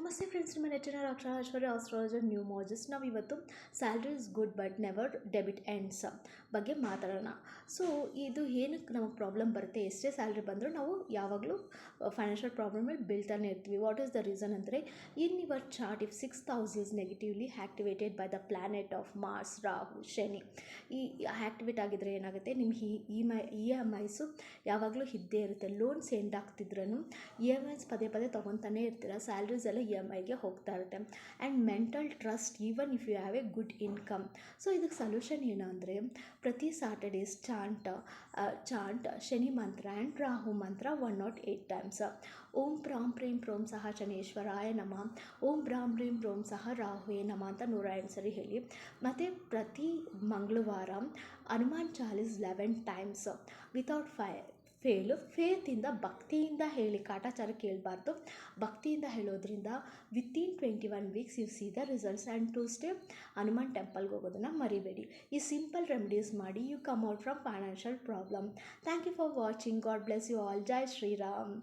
ನಮಸ್ತೆ ಫ್ರೆಂಡ್ಸ್, ನಿಮ್ಮ ನೆಚ್ಚಿನ ಅಕ್ಷರಾಶ್ವರ್ಯ ಆಸ್ಟ್ರಾಲಜರ್ ನ್ಯೂ ಮಾಜಸ್. ನಾವು ಇವತ್ತು salary is good but never debit ends ಬಗ್ಗೆ ಮಾತಾಡೋಣ. ಸೊ ಇದು ಏನಕ್ಕೆ ನಮಗೆ ಪ್ರಾಬ್ಲಮ್ ಬರುತ್ತೆ, ಎಷ್ಟೇ ಸ್ಯಾಲ್ರಿ ಬಂದರೂ ನಾವು ಯಾವಾಗಲೂ ಫೈನಾನ್ಷಿಯಲ್ ಪ್ರಾಬ್ಲಮಲ್ಲಿ ಬೀಳ್ತಾನೆ ಇರ್ತೀವಿ. ವಾಟ್ ಈಸ್ ದ ರೀಸನ್ ಅಂದರೆ, in your chart if 6th house is negatively activated by the planet of Mars, Rahu, Shani ಈ ಆ್ಯಕ್ಟಿವೇಟ್ ಆಗಿದ್ರೆ ಏನಾಗುತ್ತೆ, ನಿಮ್ಗೆ ಇ ಎಮ್ ಐಸು ಯಾವಾಗಲೂ ಇದ್ದೇ ಇರುತ್ತೆ. ಲೋನ್ಸ್ ಎಂಡ್ ಆಗ್ತಿದ್ರೂ ಇ ಎಮ್ ಐಸ್ ಪದೇ ಪದೇ ತೊಗೊತಾನೆ ಇರ್ತೀರ. ಸ್ಯಾಲ್ರೀಸ್ ಎಲ್ಲ ಇ ಎಮ್ ಐಗೆ ಹೋಗ್ತಾ ಇರುತ್ತೆ. And mental trust even if you have a good income. So ಇದಕ್ಕೆ ಸೊಲ್ಯೂಷನ್ ಏನು ಅಂದರೆ, ಪ್ರತಿ ಸ್ಯಾಟರ್ಡೇಸ್ ಚಾಂಟ್ ಶನಿ ಮಂತ್ರ ಆ್ಯಂಡ್ ರಾಹು ಮಂತ್ರ 108 times. ಓಂ ಪ್ರಾಂ ಪ್ರೀಂ ಪ್ರೋಂ ಸಹ ಶನೇಶ್ವರಾಯ ನಮಃ, ಓಂ ಬ್ರಾಂ ಪ್ರೀಂ ಪ್ರೋಂ ಸಹ ರಾಹುವೇ ನಮಃ ಅಂತ 108 ಸರಿ ಹೇಳಿ. ಮತ್ತು ಪ್ರತಿ ಮಂಗಳವಾರ ಹನುಮಾನ್ ಚಾಲೀಸ್ 11 times ವಿತೌಟ್ ಫೇತಿಂದ ಭಕ್ತಿಯಿಂದ ಹೇಳಿ. ಕಾಟಾಚಾರ ಕೇಳಬಾರ್ದು, ಭಕ್ತಿಯಿಂದ ಹೇಳೋದ್ರಿಂದ within 21 weeks you see the results. And Tuesday Hanuman ಟೆಂಪಲ್ಗೆ ಹೋಗೋದನ್ನು ಮರಿಬೇಡಿ. ಈ ಸಿಂಪಲ್ ರೆಮಿಡೀಸ್ ಮಾಡಿ you come out from financial problem. Thank you for watching. God bless you all. ಜೈ ಶ್ರೀರಾಮ್.